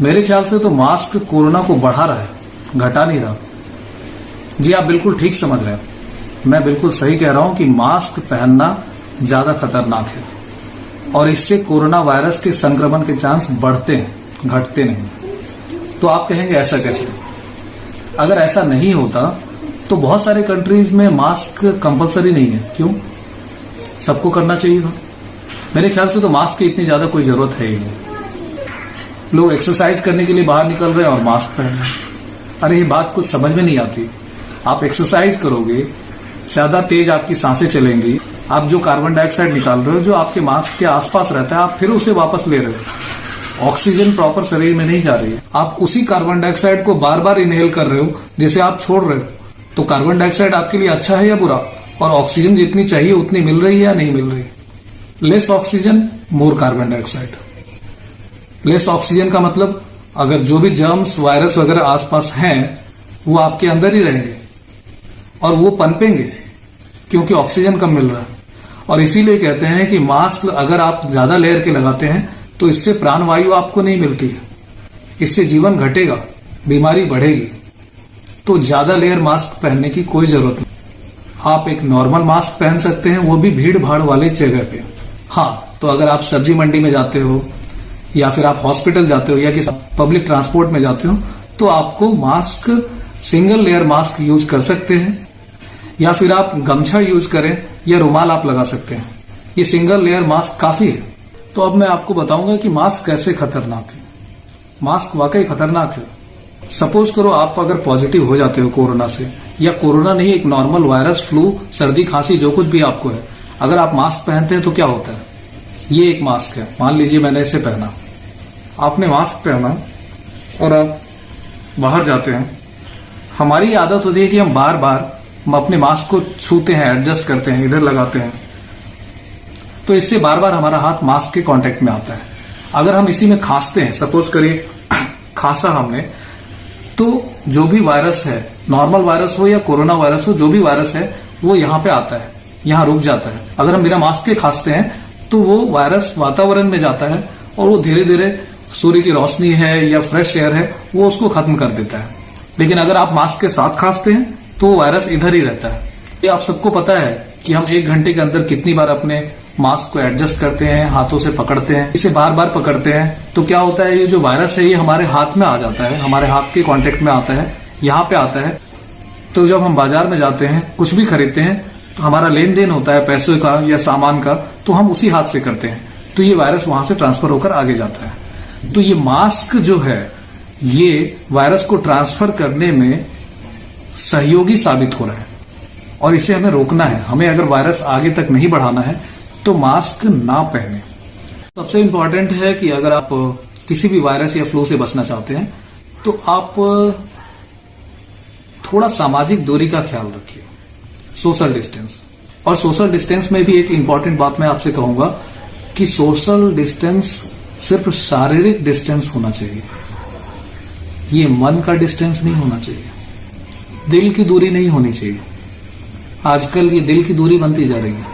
मेरे ख्याल से तो मास्क कोरोना को बढ़ा रहा है, घटा नहीं रहा। जी आप बिल्कुल ठीक समझ रहे हैं, मैं बिल्कुल सही कह रहा हूं कि मास्क पहनना ज्यादा खतरनाक है और इससे कोरोना वायरस के संक्रमण के चांस बढ़ते हैं, घटते नहीं। तो आप कहेंगे ऐसा कैसे? अगर ऐसा नहीं होता तो बहुत सारे कंट्रीज में मास्क कंपलसरी नहीं है। क्यों? सबको करना चाहिए था। मेरे ख्याल से तो मास्क की इतनी ज्यादा कोई जरूरत है ही नहीं। लोग एक्सरसाइज करने के लिए बाहर निकल रहे हैं और मास्क पहन रहे हैं। अरे ये बात कुछ समझ में नहीं आती। आप एक्सरसाइज करोगे, ज्यादा तेज आपकी सांसें चलेंगी, आप जो कार्बन डाइऑक्साइड निकाल रहे हो जो आपके मास्क के आसपास रहता है, आप फिर उसे वापस ले रहे हो। ऑक्सीजन प्रॉपर शरीर में नहीं जा रही है, आप उसी कार्बन डाइऑक्साइड को बार बार इनहेल कर रहे हो जिसे आप छोड़ रहे हो। तो कार्बन डाइऑक्साइड आपके लिए अच्छा है या बुरा? और ऑक्सीजन जितनी चाहिए उतनी मिल रही है या नहीं मिल रही? Less oxygen, more carbon dioxide. Less oxygen का मतलब अगर जो भी जर्म्स, वायरस वगैरह आसपास हैं वो आपके अंदर ही रहेंगे और वो पनपेंगे क्योंकि ऑक्सीजन कम मिल रहा है। और इसीलिए कहते हैं कि मास्क अगर आप ज्यादा लेयर के लगाते हैं तो इससे प्राणवायु आपको नहीं मिलती है, इससे जीवन घटेगा, बीमारी बढ़ेगी। तो ज्यादा लेयर मास्क पहनने की कोई जरूरत नहीं। आप एक नॉर्मल मास्क पहन सकते हैं, वो भी भीड़ भाड़ वाले जगह पे। हाँ, तो अगर आप सब्जी मंडी में जाते हो या फिर आप हॉस्पिटल जाते हो या किसी पब्लिक ट्रांसपोर्ट में जाते हो तो आपको mask, single layer mask use कर सकते हैं या फिर आप गमछा यूज करें या रुमाल आप लगा सकते हैं। ये सिंगल लेयर मास्क काफी है। तो अब मैं आपको बताऊंगा कि मास्क कैसे खतरनाक है। मास्क वाकई खतरनाक है। सपोज करो आप अगर पॉजिटिव हो जाते हो कोरोना से, या कोरोना नहीं, एक नॉर्मल वायरस, फ्लू, सर्दी, खांसी, जो कुछ भी आपको है, अगर आप मास्क पहनते हैं तो क्या होता है? ये एक मास्क है, मान लीजिए मैंने इसे पहना, आपने मास्क पहना और आप बाहर जाते हैं। हमारी आदत होती है कि हम बार बार अपने मास्क को छूते हैं, एडजस्ट करते हैं, इधर लगाते हैं, तो इससे बार बार हमारा हाथ मास्क के कांटेक्ट में आता है। अगर हम इसी में खांसते हैं, सपोज करिए खांसा हमने, तो जो भी वायरस है, नॉर्मल वायरस हो या कोरोना वायरस हो, जो भी वायरस है वो यहाँ पे आता है, यहाँ रुक जाता है। अगर हम बिना मास्क के खांसते हैं तो वो वायरस वातावरण में जाता है और वो धीरे धीरे, सूर्य की रोशनी है या फ्रेश एयर है, वो उसको खत्म कर देता है। लेकिन अगर आप मास्क के साथ खांसते हैं तो वो वायरस इधर ही रहता है। ये आप सबको पता है कि हम 1 घंटे के अंदर कितनी बार अपने मास्क को एडजस्ट करते हैं, हाथों से पकड़ते हैं, इसे बार बार पकड़ते हैं, तो क्या होता है, ये जो वायरस है ये हमारे हाथ में आ जाता है, हमारे हाथ के कांटेक्ट में आता है, यहाँ पे आता है। तो जब हम बाजार में जाते हैं, कुछ भी खरीदते हैं, तो हमारा लेन देन होता है पैसे का या सामान का, तो हम उसी हाथ से करते हैं, तो ये वायरस वहां से ट्रांसफर होकर आगे जाता है। तो ये मास्क जो है ये वायरस को ट्रांसफर करने में सहयोगी साबित हो रहा है और इसे हमें रोकना है। हमें अगर वायरस आगे तक नहीं बढ़ाना है तो मास्क ना पहने। सबसे इंपॉर्टेंट है कि अगर आप किसी भी वायरस या फ्लू से बचना चाहते हैं तो आप थोड़ा सामाजिक दूरी का ख्याल रखिए, सोशल डिस्टेंस। और सोशल डिस्टेंस में भी एक इंपॉर्टेंट बात मैं आपसे कहूंगा कि सोशल डिस्टेंस सिर्फ शारीरिक डिस्टेंस होना चाहिए, ये मन का डिस्टेंस नहीं होना चाहिए, दिल की दूरी नहीं होनी चाहिए। आजकल ये दिल की दूरी बनती जा रही है।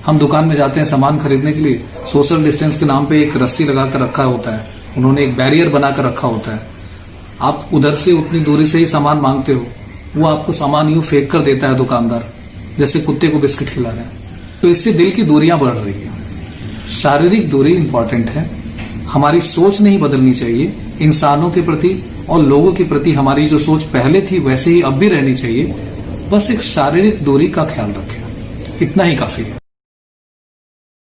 हम दुकान में जाते हैं सामान खरीदने के लिए, सोशल डिस्टेंस के नाम पे एक रस्सी लगाकर रखा होता है, उन्होंने एक बैरियर बनाकर रखा होता है। आप उधर से उतनी दूरी से ही सामान मांगते हो, वो आपको सामान यूं फेंक कर देता है दुकानदार, जैसे कुत्ते को बिस्किट खिला रहे हैं। तो इससे दिल की दूरियां बढ़ रही है। शारीरिक दूरी इंपॉर्टेंट है। हमारी सोच नहीं बदलनी चाहिए, इंसानों के प्रति और लोगों के प्रति हमारी जो सोच पहले थी वैसे ही अब भी रहनी चाहिए। बस एक शारीरिक दूरी का ख्याल रखें, इतना ही काफी है।